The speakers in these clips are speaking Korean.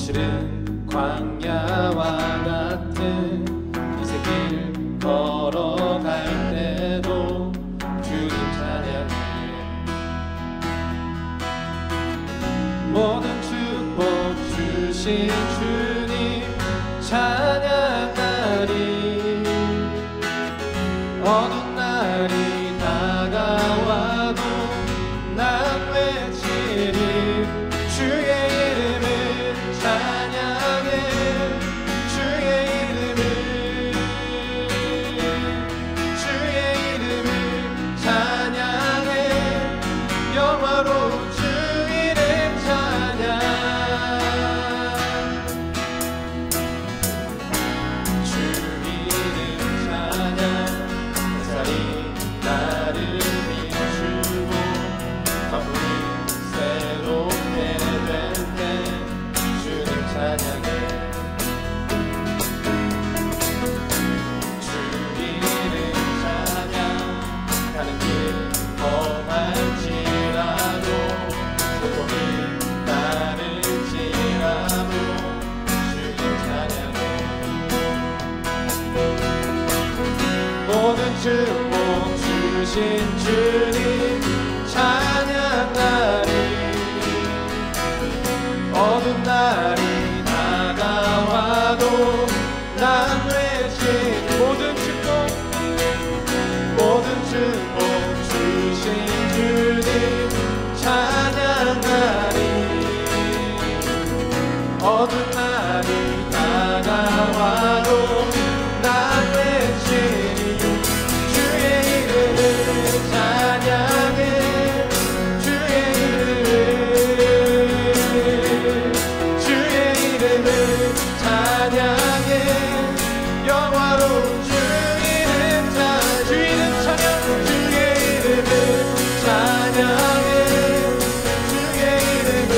거칠은 광야와 같은 이세 길 걸어갈 때도 주님 찬양해. 모든 축복 주신 주님 찬양하리. 어두운 날이 다가와도 난 외치리. 주의 이름을 찬양해. 주의 이름을 찬양해. 영화로운 주 이름 찬양. 주 이름 찬양. 햇살이 나를 비추고 바쁘리 새롭게 될 때 주님 찬양해. 주 이름 찬양. 가는 길 험할지라도 고통이 따를지라도 주님 찬양해. 모든 축복 주신 주님 찬양하리. 어두운 날이 다가와도 난 외친 모든 축복 주신 주님 찬양하리. 어두운 날이 다가와도 난 외치리. 주의 이름을 찬양해. 주의 이름을 찬양해. 영화로운 주 이름 찬양. 주의 이름을 찬양해. 주의 이름을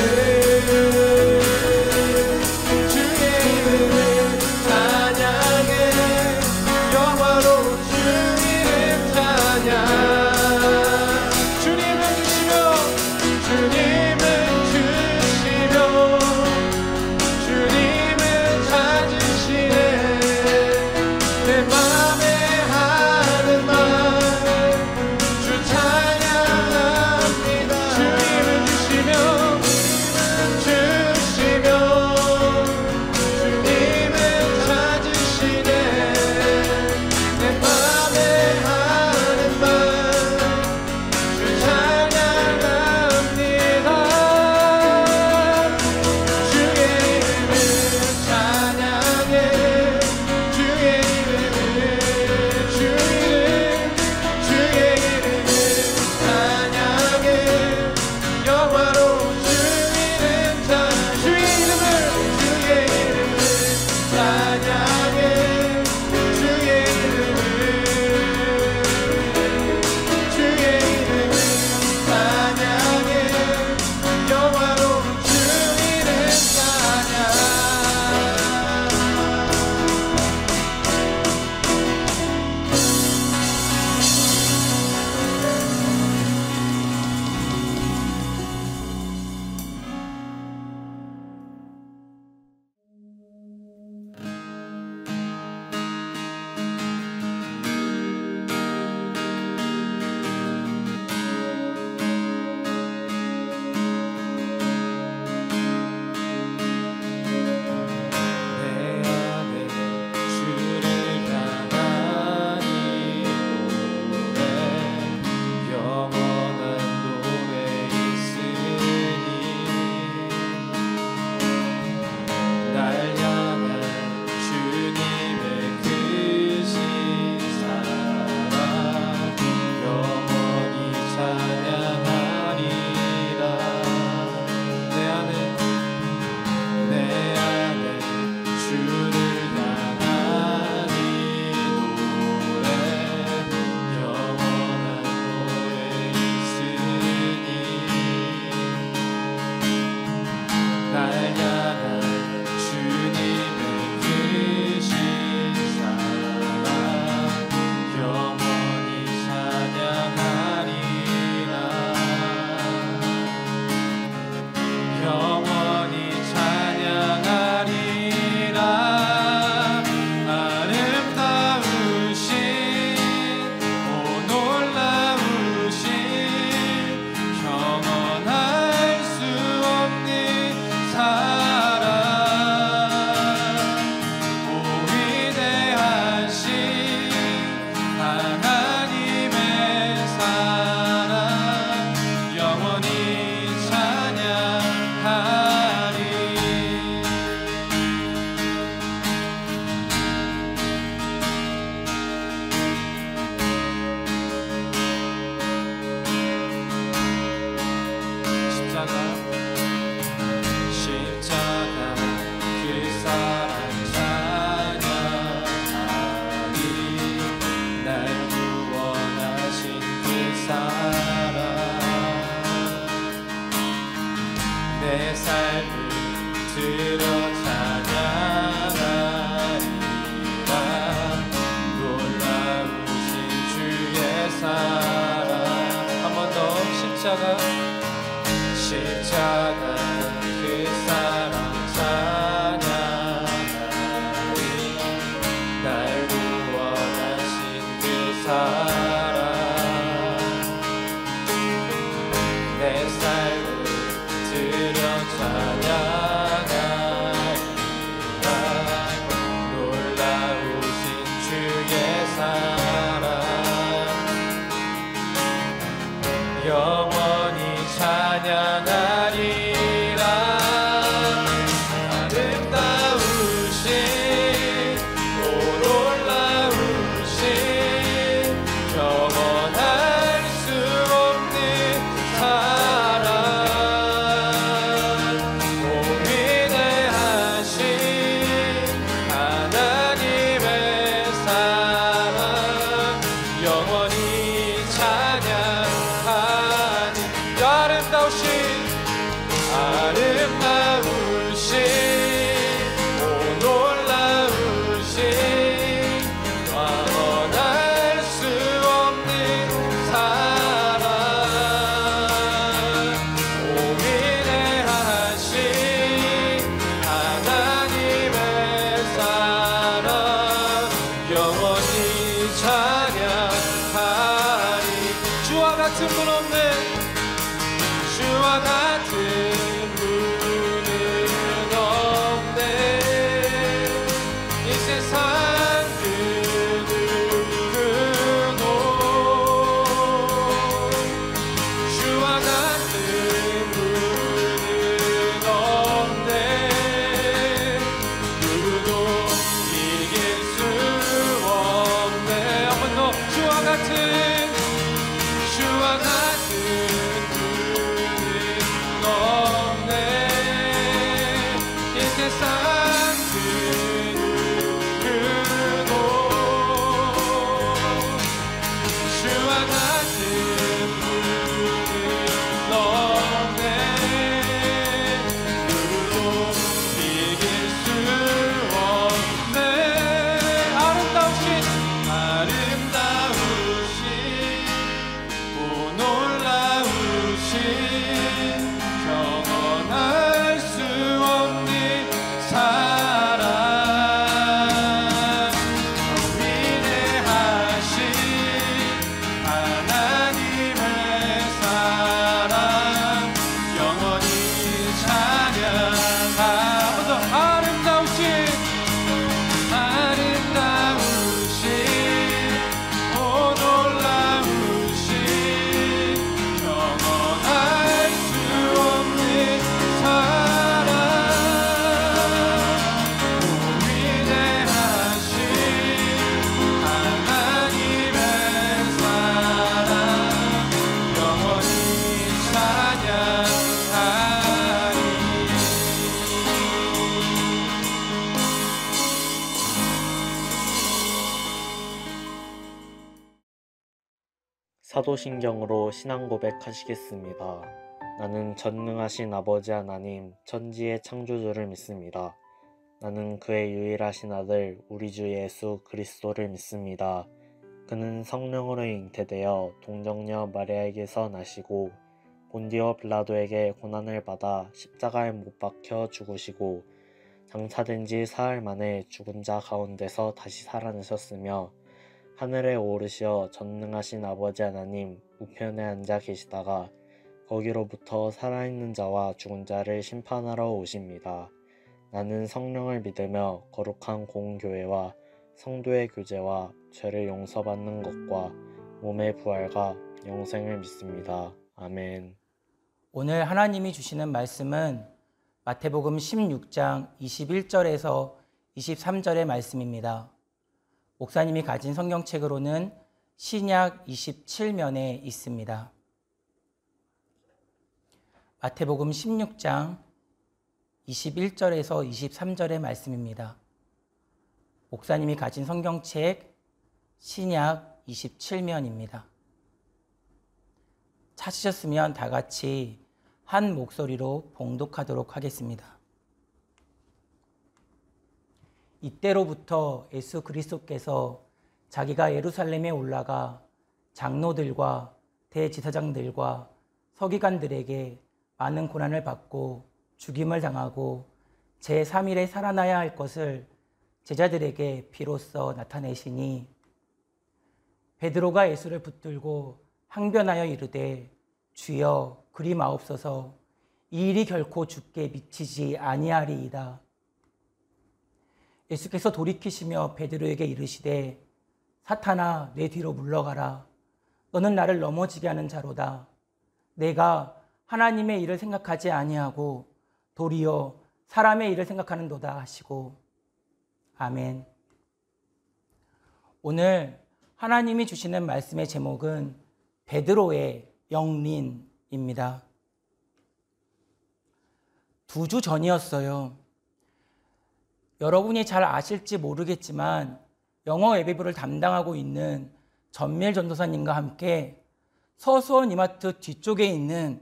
삶을 들어 찬양하리라. 놀라우신 주의 사랑. 한 번 더 십자가 그 사랑 찬양하리. 날 구원하신 그 사랑. 내 삶을 들여 찬양하리라. 놀라우신 주의 사랑. 영원히 찬양하리라. 아름다우신 오 놀라우신 영원할 수 없는 사랑. 오 위대하신 하나님의 사랑. 영원히 찬양하니. 아름다우신 오 놀라우신 영원할 수 없는 사랑. 오 위대하신 하나님의 사랑. 영원히 찬양하니. 주와 같은 분 없네. 주와 같은 분은 없네. 이 세상 그 누구도 주와 같은 분은 없네. 누구도 이길 수 없네. 한 번 더. 주와 같은 없네. 이 세상 그 누구도 주와 같은 분은 없네. 누구도 이길 수 없네. 아름다우신 오 놀라우신 영원할 수 없는 사랑. 위대하신 하나님의 사랑. 영원히 찬양하. 한 번 더. 아름다우신 오 놀라우신 영원할 수 없는 사랑. 오 위대하신 하나님의 사랑. 영원히 찬양하리. 사도신경으로 신앙 고백하시겠습니다. 나는 전능하신 아버지 하나님, 천지의 창조주를 믿습니다. 나는 그의 유일하신 아들, 우리 주 예수 그리스도를 믿습니다. 그는 성령으로 잉태되어 동정녀 마리아에게서 나시고 본디오 빌라도에게 고난을 받아 십자가에 못 박혀 죽으시고 장사된 지 사흘 만에 죽은 자 가운데서 다시 살아나셨으며 하늘에 오르시어 전능하신 아버지 하나님 우편에 앉아 계시다가 거기로부터 살아있는 자와 죽은 자를 심판하러 오십니다. 나는 성령을 믿으며 거룩한 공교회와 성도의 교제와 죄를 용서받는 것과 몸의 부활과 영생을 믿습니다. 아멘. 오늘 하나님이 주시는 말씀은 마태복음 16장 21절에서 23절의 말씀입니다. 목사님이 가진 성경책으로는 신약 27면에 있습니다. 마태복음 16장 21절에서 23절의 말씀입니다. 목사님이 가진 성경책 신약 27면입니다. 찾으셨으면 다 같이 한 목소리로 봉독하도록 하겠습니다. 이때로부터 예수 그리스도께서 자기가 예루살렘에 올라가 장로들과 대제사장들과 서기관들에게 많은 고난을 받고 죽임을 당하고 제3일에 살아나야 할 것을 제자들에게 비로소 나타내시니 베드로가 예수를 붙들고 항변하여 이르되 주여 그리 마옵소서 이 일이 결코 주께 미치지 아니하리이다. 예수께서 돌이키시며 베드로에게 이르시되 사탄아 내 뒤로 물러가라. 너는 나를 넘어지게 하는 자로다. 내가 하나님의 일을 생각하지 아니하고 도리어 사람의 일을 생각하는도다 하시고. 아멘. 오늘 하나님이 주시는 말씀의 제목은 베드로의 영린입니다. 2주 전이었어요. 여러분이 잘 아실지 모르겠지만 영어 예배부를 담당하고 있는 전밀 전도사님과 함께 서수원 이마트 뒤쪽에 있는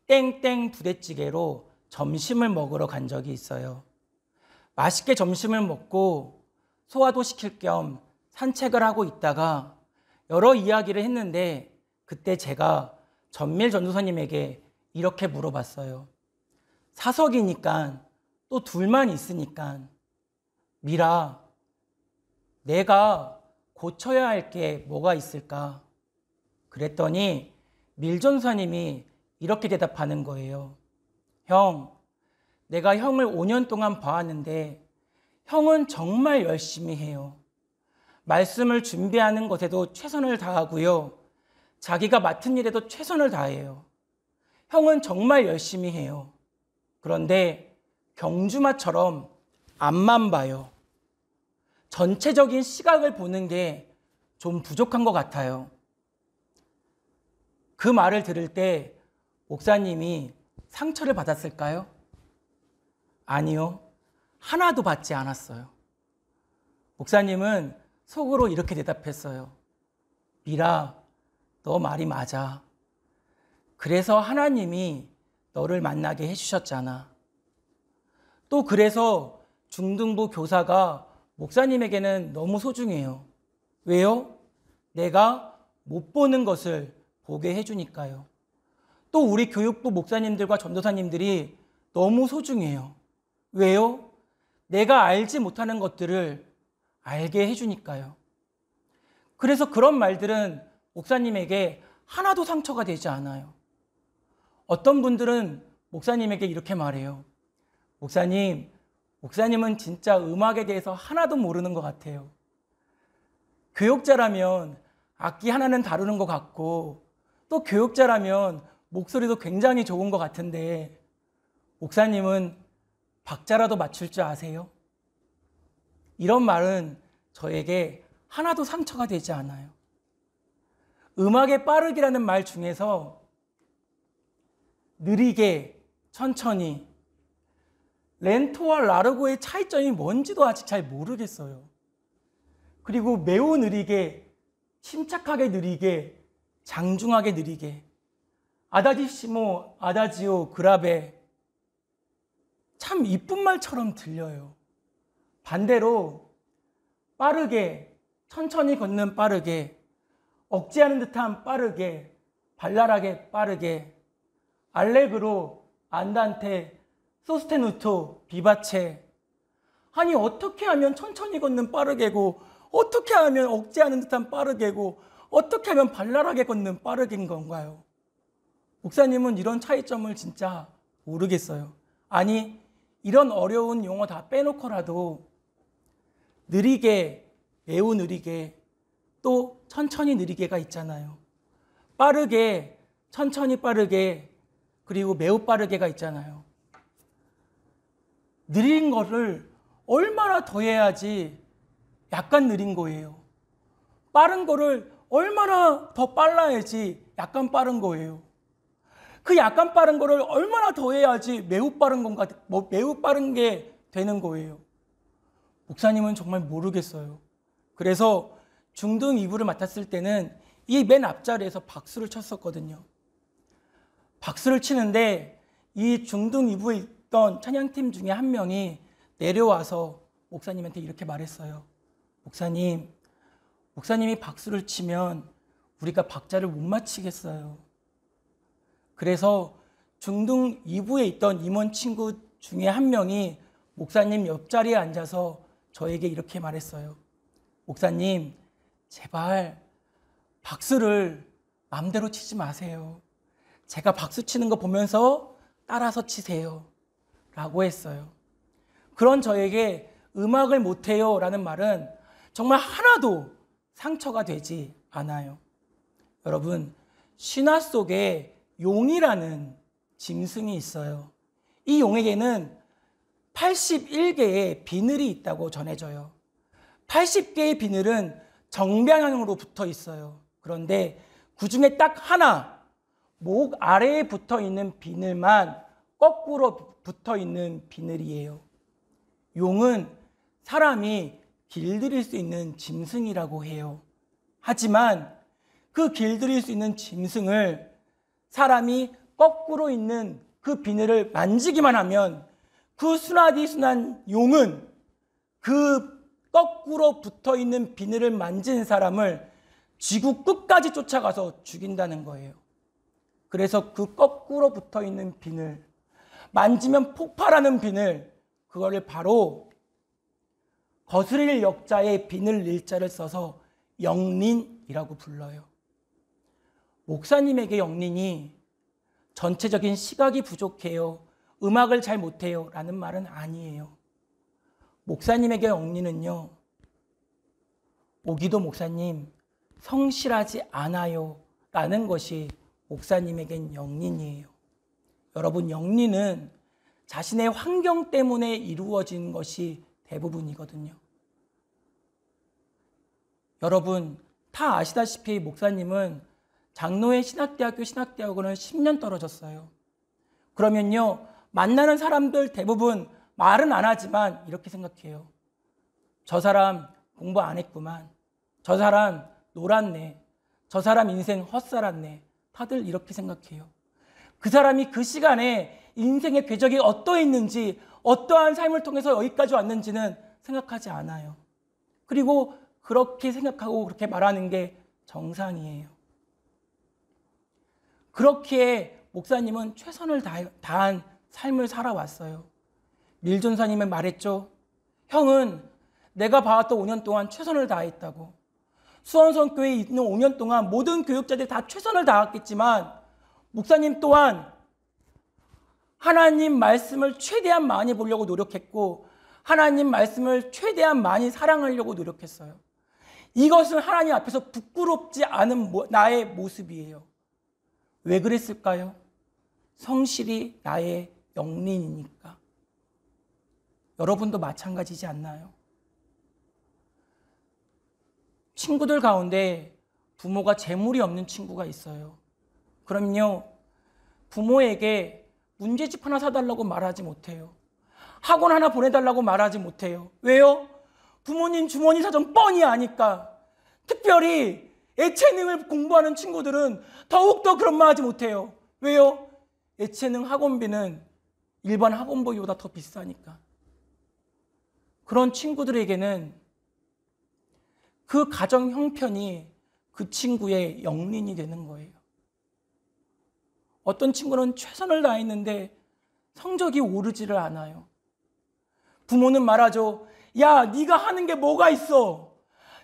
땡땡 부대찌개로 점심을 먹으러 간 적이 있어요. 맛있게 점심을 먹고 소화도 시킬 겸 산책을 하고 있다가 여러 이야기를 했는데 그때 제가 전밀 전도사님에게 이렇게 물어봤어요. 사석이니까 또 둘만 있으니까 미라, 내가 고쳐야 할 게 뭐가 있을까? 그랬더니 밀 전도사님이 이렇게 대답하는 거예요. 형, 내가 형을 5년 동안 봐왔는데 형은 정말 열심히 해요. 말씀을 준비하는 것에도 최선을 다하고요. 자기가 맡은 일에도 최선을 다해요. 형은 정말 열심히 해요. 그런데 경주마처럼 앞만 봐요. 전체적인 시각을 보는 게 좀 부족한 것 같아요. 그 말을 들을 때 목사님이 상처를 받았을까요? 아니요. 하나도 받지 않았어요. 목사님은 속으로 이렇게 대답했어요. 미라, 너 말이 맞아. 그래서 하나님이 너를 만나게 해주셨잖아. 또 그래서 중등부 교사가 목사님에게는 너무 소중해요. 왜요? 내가 못 보는 것을 보게 해주니까요. 또 우리 교육부 목사님들과 전도사님들이 너무 소중해요. 왜요? 내가 알지 못하는 것들을 알게 해주니까요. 그래서 그런 말들은 목사님에게 하나도 상처가 되지 않아요. 어떤 분들은 목사님에게 이렇게 말해요. 목사님은 진짜 음악에 대해서 하나도 모르는 것 같아요. 교육자라면 악기 하나는 다루는 것 같고 또 교육자라면 목소리도 굉장히 좋은 것 같은데 목사님은 박자라도 맞출 줄 아세요? 이런 말은 저에게 하나도 상처가 되지 않아요. 음악의 빠르기라는 말 중에서 느리게, 천천히, 렌토와 라르고의 차이점이 뭔지도 아직 잘 모르겠어요. 그리고 매우 느리게, 침착하게 느리게, 장중하게 느리게, 아다지시모, 아다지오, 그라베, 참 이쁜 말처럼 들려요. 반대로 빠르게, 천천히 걷는 빠르게, 억제하는 듯한 빠르게, 발랄하게 빠르게, 알레그로, 안단테, 소스테누토, 비바체. 아니 어떻게 하면 천천히 걷는 빠르게고 어떻게 하면 억제하는 듯한 빠르게고 어떻게 하면 발랄하게 걷는 빠르게인 건가요? 목사님은 이런 차이점을 진짜 모르겠어요. 아니 이런 어려운 용어 다 빼놓고라도 느리게, 매우 느리게, 또 천천히 느리게가 있잖아요. 빠르게, 천천히 빠르게, 그리고 매우 빠르게가 있잖아요. 느린 거를 얼마나 더 해야지 약간 느린 거예요. 빠른 거를 얼마나 더 빨라야지 약간 빠른 거예요. 그 약간 빠른 거를 얼마나 더 해야지 매우 빠른 건가, 매우 빠른 게 되는 거예요. 목사님은 정말 모르겠어요. 그래서 중등 2부를 맡았을 때는 이 맨 앞자리에서 박수를 쳤었거든요. 박수를 치는데 이 중등 2부에 있던 찬양팀 중에 한 명이 내려와서 목사님한테 이렇게 말했어요. 목사님이 박수를 치면 우리가 박자를 못 맞추겠어요. 그래서 중등 2부에 있던 임원 친구 중에 한 명이 목사님 옆자리에 앉아서 저에게 이렇게 말했어요. 목사님, 제발 박수를 마음대로 치지 마세요. 제가 박수 치는 거 보면서 따라서 치세요. 라고 했어요. 그런 저에게 음악을 못해요 라는 말은 정말 하나도 상처가 되지 않아요. 여러분, 신화 속에 용이라는 짐승이 있어요. 이 용에게는 81개의 비늘이 있다고 전해져요. 80개의 비늘은 정방향으로 붙어 있어요. 그런데 그 중에 딱 하나, 목 아래에 붙어 있는 비늘만 거꾸로 붙어 있는 비늘이에요. 용은 사람이 길들일 수 있는 짐승이라고 해요. 하지만 그 길들일 수 있는 짐승을 사람이 거꾸로 있는 그 비늘을 만지기만 하면 그 순하디순한 용은 그 거꾸로 붙어 있는 비늘을 만진 사람을 지구 끝까지 쫓아가서 죽인다는 거예요. 그래서 그 거꾸로 붙어 있는 비늘, 만지면 폭발하는 비늘, 그거를 바로 거스릴 역자의 비늘 일자를 써서 영린이라고 불러요. 목사님에게 영린이 전체적인 시각이 부족해요, 음악을 잘 못해요 라는 말은 아니에요. 목사님에게 영린은요, 오기도 목사님 성실하지 않아요 라는 것이 목사님에겐 영린이에요. 여러분, 영린은 자신의 환경 때문에 이루어진 것이 대부분이거든요. 여러분, 다 아시다시피 목사님은 장로회 신학대학교 신학대학원을 10년 떨어졌어요. 그러면요, 만나는 사람들 대부분 말은 안 하지만 이렇게 생각해요. 저 사람 공부 안 했구만. 저 사람 놀았네. 저 사람 인생 헛살았네. 다들 이렇게 생각해요. 그 사람이 그 시간에 인생의 궤적이 어떠했는지, 어떠한 삶을 통해서 여기까지 왔는지는 생각하지 않아요. 그리고 그렇게 생각하고 그렇게 말하는 게 정상이에요. 그렇게 목사님은 최선을 다한 삶을 살아왔어요. 밀전사님은 말했죠. 형은 내가 봐왔던 5년 동안 최선을 다했다고. 수원성교회에 있는 5년 동안 모든 교육자들이 다 최선을 다했겠지만 목사님 또한 하나님 말씀을 최대한 많이 보려고 노력했고 하나님 말씀을 최대한 많이 사랑하려고 노력했어요. 이것은 하나님 앞에서 부끄럽지 않은 나의 모습이에요. 왜 그랬을까요? 성실이 나의 영린이니까. 여러분도 마찬가지지 않나요? 친구들 가운데 부모가 재물이 없는 친구가 있어요. 그럼요, 부모에게 문제집 하나 사달라고 말하지 못해요. 학원 하나 보내달라고 말하지 못해요. 왜요? 부모님 주머니 사정 뻔히 아니까. 특별히 예체능을 공부하는 친구들은 더욱더 그런 말 하지 못해요. 왜요? 예체능 학원비는 일반 학원비보다 더 비싸니까. 그런 친구들에게는 그 가정 형편이 그 친구의 영린이 되는 거예요. 어떤 친구는 최선을 다했는데 성적이 오르지를 않아요. 부모는 말하죠. 야, 네가 하는 게 뭐가 있어?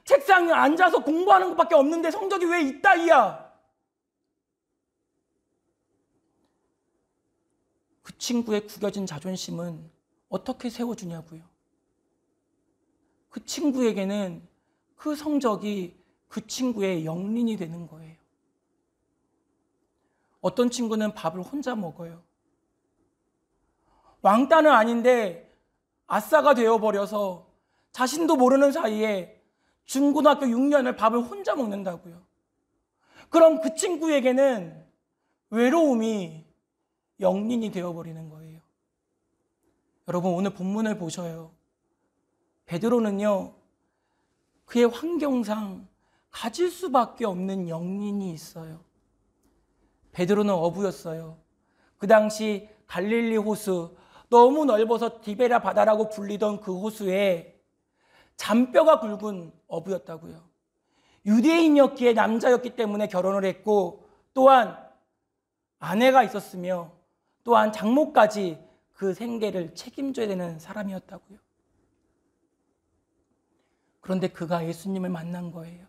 책상에 앉아서 공부하는 것밖에 없는데 성적이 왜 이따위야? 그 친구의 구겨진 자존심은 어떻게 세워주냐고요. 그 친구에게는 그 성적이 그 친구의 영린이 되는 거예요. 어떤 친구는 밥을 혼자 먹어요. 왕따는 아닌데 아싸가 되어버려서 자신도 모르는 사이에 중고등학교 6년을 밥을 혼자 먹는다고요. 그럼 그 친구에게는 외로움이 영린이 되어버리는 거예요. 여러분, 오늘 본문을 보셔요. 베드로는요, 그의 환경상 가질 수밖에 없는 영린이 있어요. 베드로는 어부였어요. 그 당시 갈릴리 호수, 너무 넓어서 디베라 바다라고 불리던 그 호수에 잔뼈가 굵은 어부였다고요. 유대인이었기에 남자였기 때문에 결혼을 했고 또한 아내가 있었으며 또한 장모까지 그 생계를 책임져야 되는 사람이었다고요. 그런데 그가 예수님을 만난 거예요.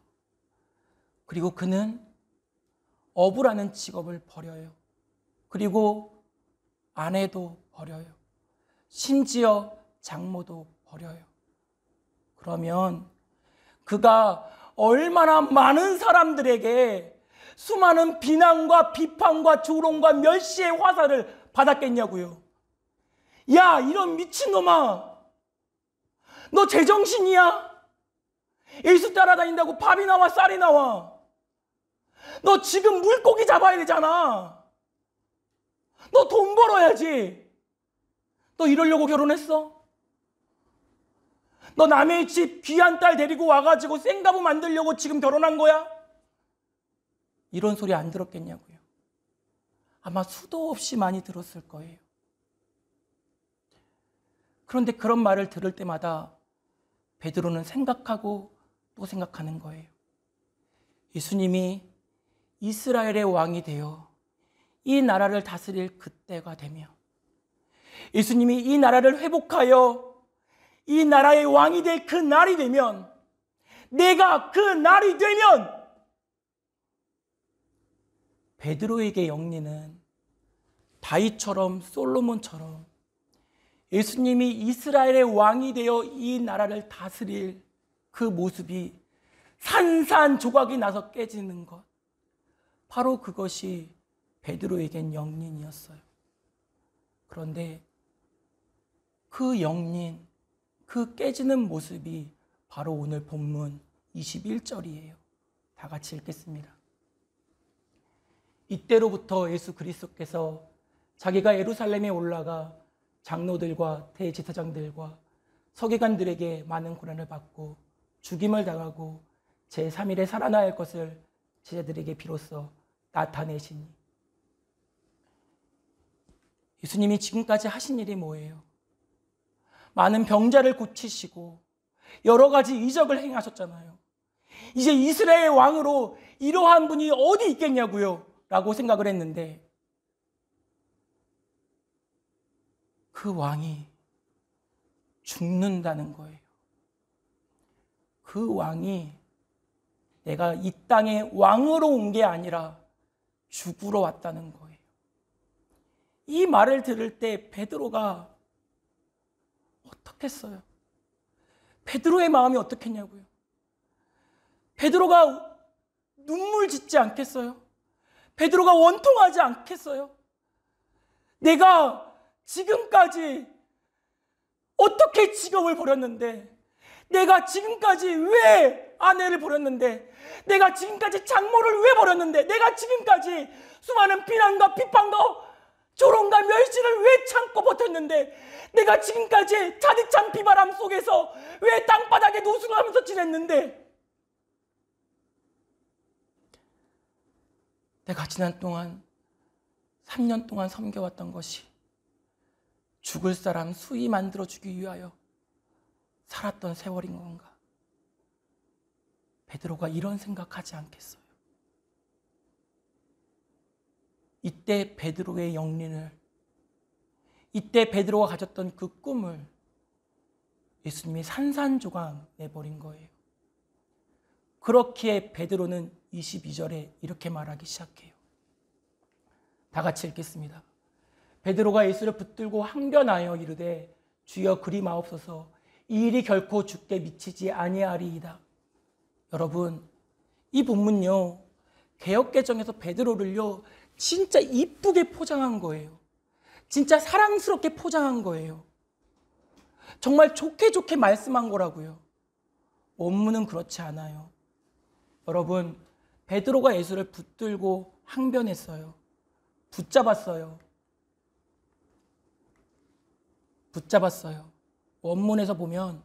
그리고 그는 어부라는 직업을 버려요. 그리고 아내도 버려요. 심지어 장모도 버려요. 그러면 그가 얼마나 많은 사람들에게 수많은 비난과 비판과 조롱과 멸시의 화살을 받았겠냐고요. 야, 이런 미친놈아, 너 제정신이야? 예수 따라다닌다고 밥이 나와 쌀이 나와? 너 지금 물고기 잡아야 되잖아. 너 돈 벌어야지. 너 이러려고 결혼했어? 너 남의 집 귀한 딸 데리고 와가지고 생가부 만들려고 지금 결혼한 거야? 이런 소리 안 들었겠냐고요. 아마 수도 없이 많이 들었을 거예요. 그런데 그런 말을 들을 때마다 베드로는 생각하고 또 생각하는 거예요. 예수님이 이스라엘의 왕이 되어 이 나라를 다스릴 그때가 되면, 예수님이 이 나라를 회복하여 이 나라의 왕이 될 그 날이 되면, 내가 그 날이 되면 베드로에게 영리는 다윗처럼 솔로몬처럼 예수님이 이스라엘의 왕이 되어 이 나라를 다스릴 그 모습이 산산조각이 나서 깨지는 것, 바로 그것이 베드로에겐 영린이었어요. 그런데 그 영린, 그 깨지는 모습이 바로 오늘 본문 21절이에요. 다 같이 읽겠습니다. 이때로부터 예수 그리스도께서 자기가 예루살렘에 올라가 장로들과 대제사장들과 서기관들에게 많은 고난을 받고 죽임을 당하고 제3일에 살아나야 할 것을 제자들에게 비로소 나타내시니, 예수님이 지금까지 하신 일이 뭐예요? 많은 병자를 고치시고 여러 가지 이적을 행하셨잖아요. 이제 이스라엘 왕으로 이러한 분이 어디 있겠냐고요? 라고 생각을 했는데, 그 왕이 죽는다는 거예요. 그 왕이 내가 이 땅에 왕으로 온 게 아니라 죽으러 왔다는 거예요. 이 말을 들을 때 베드로가 어떻겠어요? 베드로의 마음이 어떻겠냐고요? 베드로가 눈물 짓지 않겠어요? 베드로가 원통하지 않겠어요? 내가 지금까지 어떻게 직업을 버렸는데, 내가 지금까지 왜 아내를 버렸는데, 내가 지금까지 장모를 왜 버렸는데, 내가 지금까지 수많은 비난과 비판과 조롱과 멸시를 왜 참고 버텼는데, 내가 지금까지 차디찬 비바람 속에서 왜 땅바닥에 노숙하면서 지냈는데, 내가 지난 동안 3년 동안 섬겨왔던 것이 죽을 사람 수위 만들어주기 위하여 살았던 세월인 건가? 베드로가 이런 생각하지 않겠어요? 이때 베드로의 영린을, 이때 베드로가 가졌던 그 꿈을 예수님이 산산조각 내버린 거예요. 그렇기에 베드로는 22절에 이렇게 말하기 시작해요. 다 같이 읽겠습니다. 베드로가 예수를 붙들고 항변하여 이르되 주여 그리 마옵소서, 이 일이 결코 주께 미치지 아니하리이다. 여러분, 이 본문요, 개역개정에서 베드로를요 진짜 이쁘게 포장한 거예요. 진짜 사랑스럽게 포장한 거예요. 정말 좋게 좋게 말씀한 거라고요. 원문은 그렇지 않아요. 여러분, 베드로가 예수를 붙들고 항변했어요. 붙잡았어요. 원문에서 보면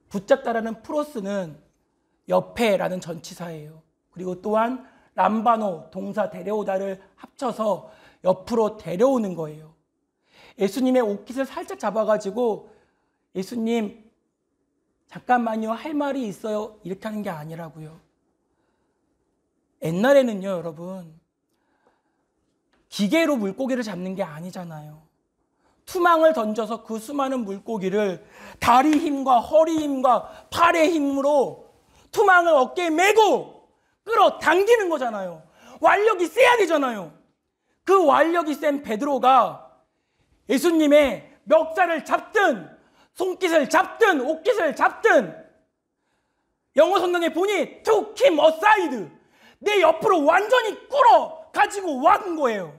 붙잡다라는 프로스는 옆에라는 전치사예요. 그리고 또한 람바노, 동사 데려오다를 합쳐서 옆으로 데려오는 거예요. 예수님의 옷깃을 살짝 잡아가지고 예수님 잠깐만요, 할 말이 있어요, 이렇게 하는 게 아니라고요. 옛날에는요, 여러분, 기계로 물고기를 잡는 게 아니잖아요. 투망을 던져서 그 수많은 물고기를 다리 힘과 허리 힘과 팔의 힘으로 투망을 어깨에 메고 끌어당기는 거잖아요. 완력이 세야 되잖아요. 그 완력이 센 베드로가 예수님의 멱살을 잡든 손깃을 잡든 옷깃을 잡든, 영어 성경에 보니 to him aside, 내 옆으로 완전히 끌어 가지고 왔는 거예요.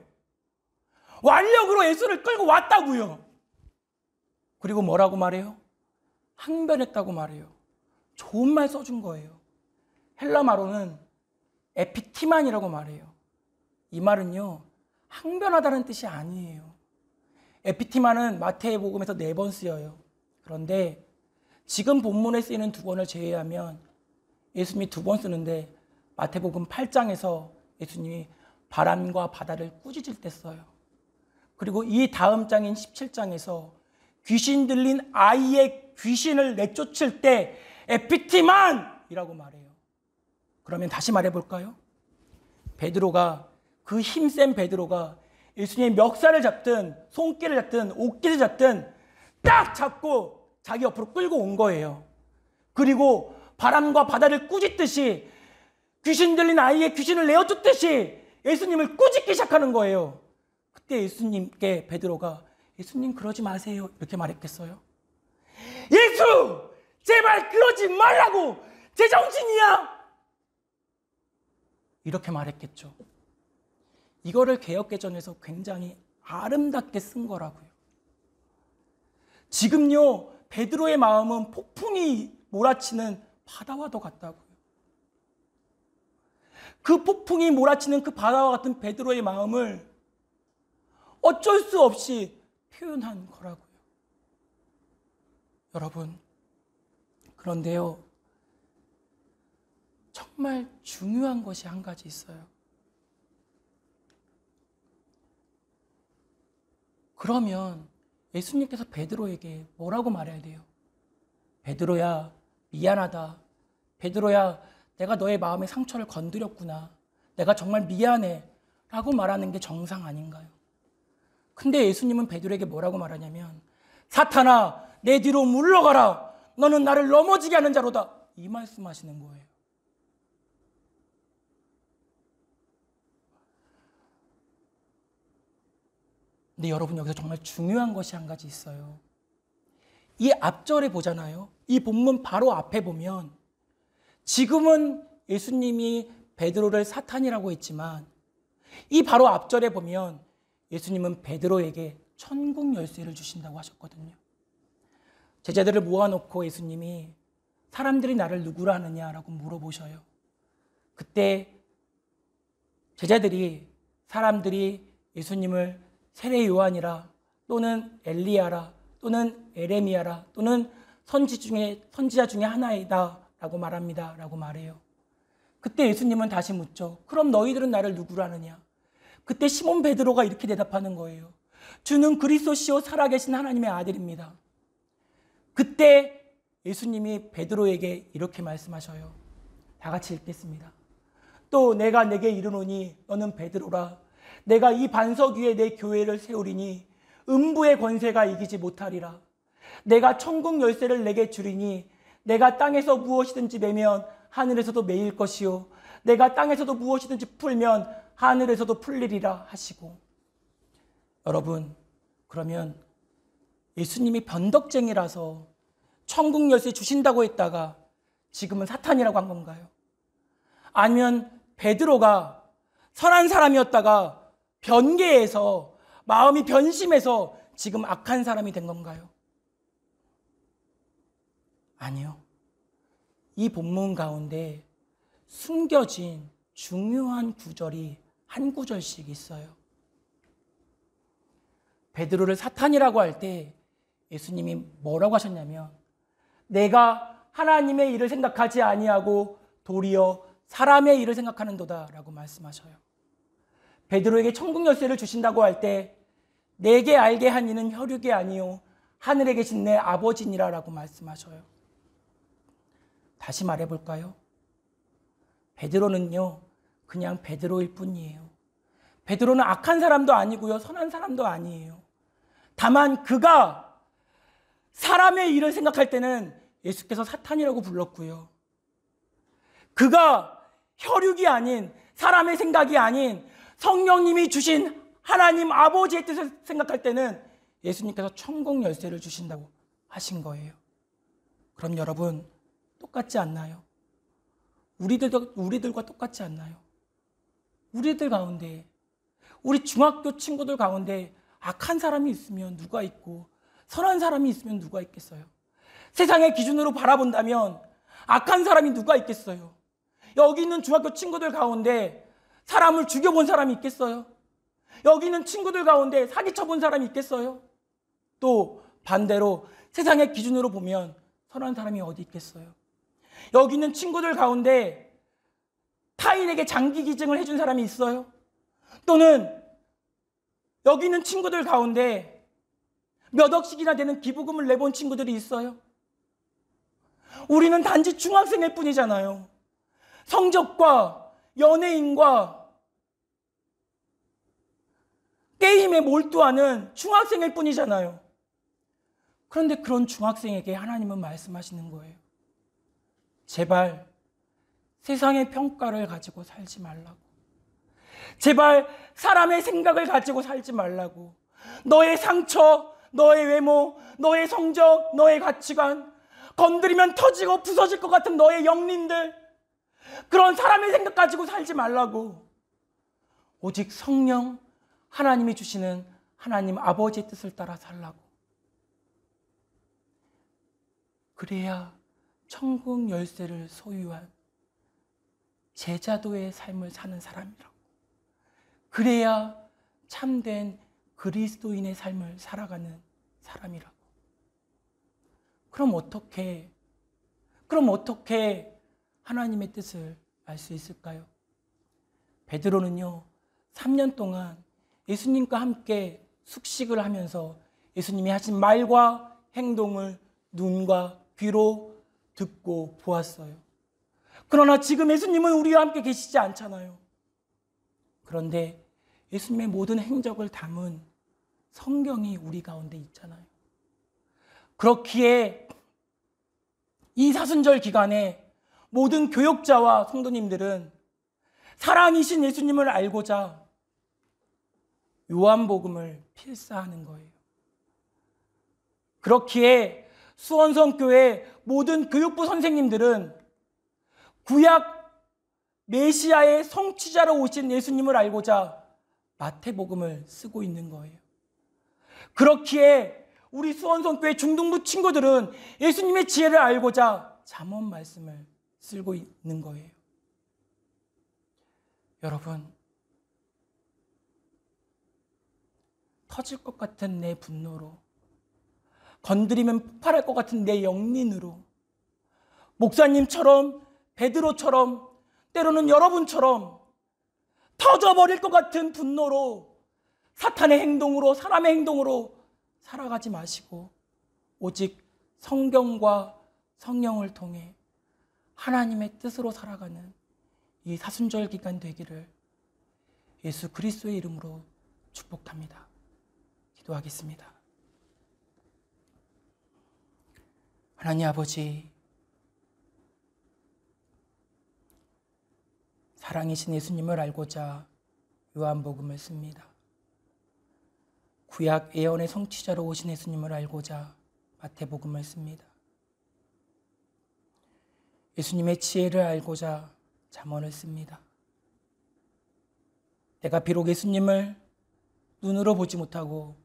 완력으로 예수를 끌고 왔다고요. 그리고 뭐라고 말해요? 항변했다고 말해요. 좋은 말 써준 거예요. 헬라말로는 에피티만이라고 말해요. 이 말은요, 항변하다는 뜻이 아니에요. 에피티만은 마태복음에서 4번 쓰여요. 그런데 지금 본문에 쓰이는 2번을 제외하면 예수님이 2번 쓰는데 마태복음 8장에서 예수님이 바람과 바다를 꾸짖을 때 써요. 그리고 이 다음 장인 17장에서 귀신 들린 아이의 귀신을 내쫓을 때 에피티만이라고 말해요. 그러면 다시 말해볼까요? 베드로가, 그 힘센 베드로가 예수님의 멱살을 잡든 손길을 잡든 옷깃을 잡든 딱 잡고 자기 옆으로 끌고 온 거예요. 그리고 바람과 바다를 꾸짖듯이 귀신 들린 아이의 귀신을 내어쫓듯이 예수님을 꾸짖기 시작하는 거예요. 그때 예수님께 베드로가 예수님 그러지 마세요 이렇게 말했겠어요? 예수! 제발 그러지 말라고! 제정신이야! 이렇게 말했겠죠. 이거를 개역개정에서 굉장히 아름답게 쓴 거라고요. 지금요, 베드로의 마음은 폭풍이 몰아치는 바다와도 같다고요. 그 폭풍이 몰아치는 그 바다와 같은 베드로의 마음을 어쩔 수 없이 표현한 거라고요. 여러분, 그런데요, 정말 중요한 것이 한 가지 있어요. 그러면 예수님께서 베드로에게 뭐라고 말해야 돼요? 베드로야, 미안하다. 베드로야, 내가 너의 마음의 상처를 건드렸구나. 내가 정말 미안해. 라고 말하는 게 정상 아닌가요? 근데 예수님은 베드로에게 뭐라고 말하냐면, 사탄아, 내 뒤로 물러가라. 너는 나를 넘어지게 하는 자로다. 이 말씀하시는 거예요. 근데 여러분, 여기서 정말 중요한 것이 한 가지 있어요. 이 앞절에 보잖아요. 이 본문 바로 앞에 보면 지금은 예수님이 베드로를 사탄이라고 했지만 이 바로 앞절에 보면 예수님은 베드로에게 천국 열쇠를 주신다고 하셨거든요. 제자들을 모아놓고 예수님이 사람들이 나를 누구라 하느냐라고 물어보셔요. 그때 제자들이, 사람들이 예수님을 세례 요한이라, 또는 엘리야라, 또는 에레미야라, 또는 선지자 중에 하나이다 라고 말합니다 라고 말해요. 그때 예수님은 다시 묻죠. 그럼 너희들은 나를 누구로 하느냐? 그때 시몬 베드로가 이렇게 대답하는 거예요. 주는 그리스도시요 살아계신 하나님의 아들입니다. 그때 예수님이 베드로에게 이렇게 말씀하셔요. 다 같이 읽겠습니다. 또 내가 내게 이르노니 너는 베드로라. 내가 이 반석 위에 내 교회를 세우리니 음부의 권세가 이기지 못하리라. 내가 천국 열쇠를 내게 주리니 내가 땅에서 무엇이든지 매면 하늘에서도 매일 것이요 내가 땅에서도 무엇이든지 풀면 하늘에서도 풀리리라 하시고. 여러분, 그러면 예수님이 변덕쟁이라서 천국 열쇠 주신다고 했다가 지금은 사탄이라고 한 건가요? 아니면 베드로가 선한 사람이었다가 변개해서, 마음이 변심해서 지금 악한 사람이 된 건가요? 아니요. 이 본문 가운데 숨겨진 중요한 구절이 한 구절씩 있어요. 베드로를 사탄이라고 할 때 예수님이 뭐라고 하셨냐면, 내가 하나님의 일을 생각하지 아니하고 도리어 사람의 일을 생각하는도다 라고 말씀하셔요. 베드로에게 천국 열쇠를 주신다고 할 때 내게 알게 한 이는 혈육이 아니요 하늘에 계신 내 아버지니라라고 말씀하셔요. 다시 말해볼까요? 베드로는요, 그냥 베드로일 뿐이에요. 베드로는 악한 사람도 아니고요, 선한 사람도 아니에요. 다만 그가 사람의 일을 생각할 때는 예수께서 사탄이라고 불렀고요. 그가 혈육이 아닌, 사람의 생각이 아닌 성령님이 주신 하나님 아버지의 뜻을 생각할 때는 예수님께서 천국 열쇠를 주신다고 하신 거예요. 그럼 여러분, 똑같지 않나요? 우리들과 똑같지 않나요? 우리들 가운데, 우리 중학교 친구들 가운데 악한 사람이 있으면 누가 있고 선한 사람이 있으면 누가 있겠어요? 세상의 기준으로 바라본다면 악한 사람이 누가 있겠어요? 여기 있는 중학교 친구들 가운데 사람을 죽여본 사람이 있겠어요? 여기 있는 친구들 가운데 사기쳐본 사람이 있겠어요? 또 반대로 세상의 기준으로 보면 선한 사람이 어디 있겠어요? 여기 있는 친구들 가운데 타인에게 장기 기증을 해준 사람이 있어요? 또는 여기 있는 친구들 가운데 몇 억씩이나 되는 기부금을 내본 친구들이 있어요? 우리는 단지 중학생일 뿐이잖아요. 성적과 연예인과 게임에 몰두하는 중학생일 뿐이잖아요. 그런데 그런 중학생에게 하나님은 말씀하시는 거예요. 제발 세상의 평가를 가지고 살지 말라고. 제발 사람의 생각을 가지고 살지 말라고. 너의 상처, 너의 외모, 너의 성적, 너의 가치관, 건드리면 터지고 부서질 것 같은 너의 영린들, 그런 사람의 생각 가지고 살지 말라고. 오직 성령, 하나님이 주시는 하나님 아버지의 뜻을 따라 살라고. 그래야 천국 열쇠를 소유한 제자도의 삶을 사는 사람이라고. 그래야 참된 그리스도인의 삶을 살아가는 사람이라고. 그럼 어떻게 하나님의 뜻을 알 수 있을까요? 베드로는요, 3년 동안 예수님과 함께 숙식을 하면서 예수님이 하신 말과 행동을 눈과 귀로 듣고 보았어요. 그러나 지금 예수님은 우리와 함께 계시지 않잖아요. 그런데 예수님의 모든 행적을 담은 성경이 우리 가운데 있잖아요. 그렇기에 이 사순절 기간에 모든 교역자와 성도님들은 사랑이신 예수님을 알고자 요한복음을 필사하는 거예요. 그렇기에 수원성교회 모든 교육부 선생님들은 구약 메시아의 성취자로 오신 예수님을 알고자 마태복음을 쓰고 있는 거예요. 그렇기에 우리 수원성교회 중등부 친구들은 예수님의 지혜를 알고자 잠언 말씀을 쓰고 있는 거예요. 여러분, 터질 것 같은 내 분노로, 건드리면 폭발할 것 같은 내 영린으로, 목사님처럼, 베드로처럼, 때로는 여러분처럼 터져버릴 것 같은 분노로, 사탄의 행동으로, 사람의 행동으로 살아가지 마시고 오직 성경과 성령을 통해 하나님의 뜻으로 살아가는 이 사순절 기간 되기를 예수 그리스도의 이름으로 축복합니다. 기도하겠습니다. 하나님 아버지, 사랑이신 예수님을 알고자 요한복음을 씁니다. 구약 예언의 성취자로 오신 예수님을 알고자 마태복음을 씁니다. 예수님의 지혜를 알고자 잠언을 씁니다. 내가 비록 예수님을 눈으로 보지 못하고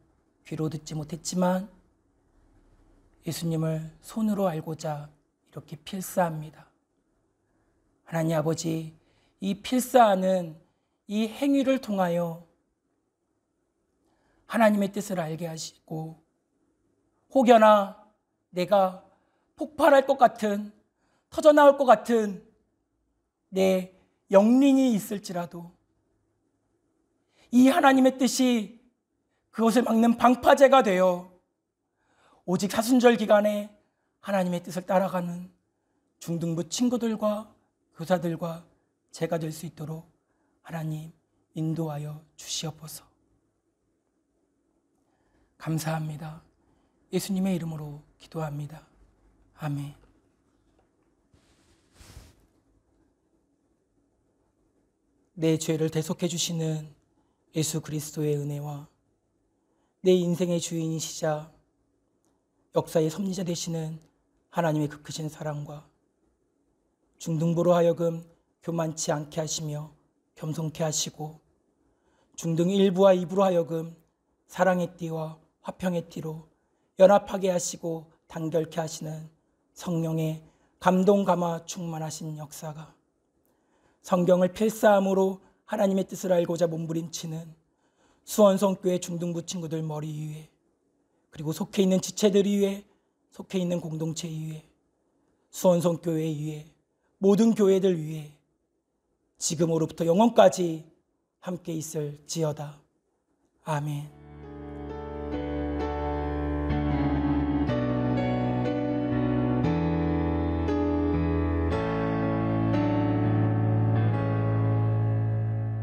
귀로 듣지 못했지만 예수님을 손으로 알고자 이렇게 필사합니다. 하나님 아버지, 이 필사하는 이 행위를 통하여 하나님의 뜻을 알게 하시고, 혹여나 내가 폭발할 것 같은, 터져나올 것 같은 내 영린이 있을지라도 이 하나님의 뜻이 그것을 막는 방파제가 되어 오직 사순절 기간에 하나님의 뜻을 따라가는 중등부 친구들과 교사들과 제가 될 수 있도록 하나님 인도하여 주시옵소서. 감사합니다. 예수님의 이름으로 기도합니다. 아멘. 내 죄를 대속해 주시는 예수 그리스도의 은혜와 내 인생의 주인이시자 역사의 섭리자 되시는 하나님의 그 크신 사랑과 중등부로 하여금 교만치 않게 하시며 겸손케 하시고 중등 1부와 2부로 하여금 사랑의 띠와 화평의 띠로 연합하게 하시고 단결케 하시는 성령의 감동 감화 충만하신 역사가 성경을 필사함으로 하나님의 뜻을 알고자 몸부림치는 수원성교회 중등부 친구들 머리 위에 그리고 속해 있는 지체들 위에 속해 있는 공동체 위에 수원성교회 위에 모든 교회들 위에 지금으로부터 영원까지 함께 있을지어다. 아멘.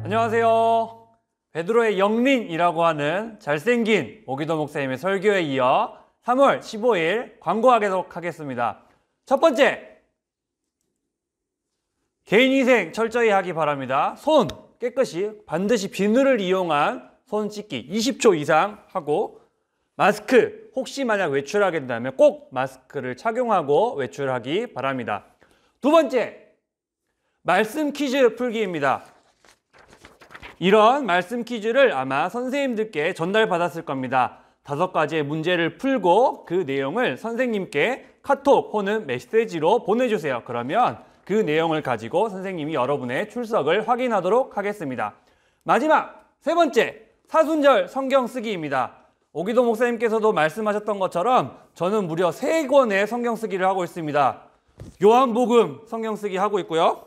안녕하세요. 베드로의 영린이라고 하는 잘생긴 오기도 목사님의 설교에 이어 3월 15일 광고하도록 하겠습니다. 첫 번째, 개인위생 철저히 하기 바랍니다. 손 깨끗이 반드시 비누를 이용한 손 씻기 20초 이상 하고, 마스크 혹시 만약 외출하게 된다면 꼭 마스크를 착용하고 외출하기 바랍니다. 두 번째, 말씀 퀴즈 풀기입니다. 이런 말씀 퀴즈를 아마 선생님들께 전달받았을 겁니다. 5가지의 문제를 풀고 그 내용을 선생님께 카톡 혹은 메시지로 보내주세요. 그러면 그 내용을 가지고 선생님이 여러분의 출석을 확인하도록 하겠습니다. 마지막 세 번째, 사순절 성경 쓰기입니다. 오기도 목사님께서도 말씀하셨던 것처럼 저는 무려 3권의 성경 쓰기를 하고 있습니다. 요한복음 성경 쓰기 하고 있고요.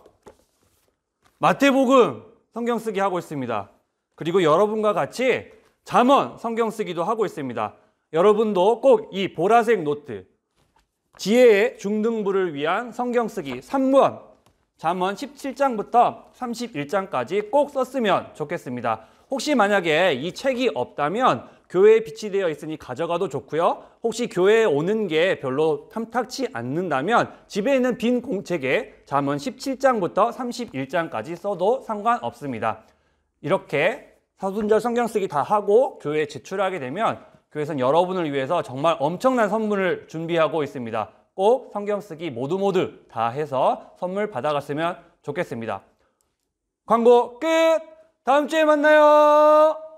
마태복음 성경 쓰기 하고 있습니다. 그리고 여러분과 같이 잠언 성경 쓰기도 하고 있습니다. 여러분도 꼭 이 보라색 노트, 지혜의 중등부를 위한 성경 쓰기 3권, 잠언 17장부터 31장까지 꼭 썼으면 좋겠습니다. 혹시 만약에 이 책이 없다면 교회에 비치되어 있으니 가져가도 좋고요. 혹시 교회에 오는 게 별로 탐탁치 않는다면 집에 있는 빈 공책에 잠언 17장부터 31장까지 써도 상관없습니다. 이렇게 사순절 성경 쓰기 다 하고 교회에 제출하게 되면 교회에서는 여러분을 위해서 정말 엄청난 선물을 준비하고 있습니다. 꼭 성경 쓰기 모두 다 해서 선물 받아갔으면 좋겠습니다. 광고 끝! 다음 주에 만나요!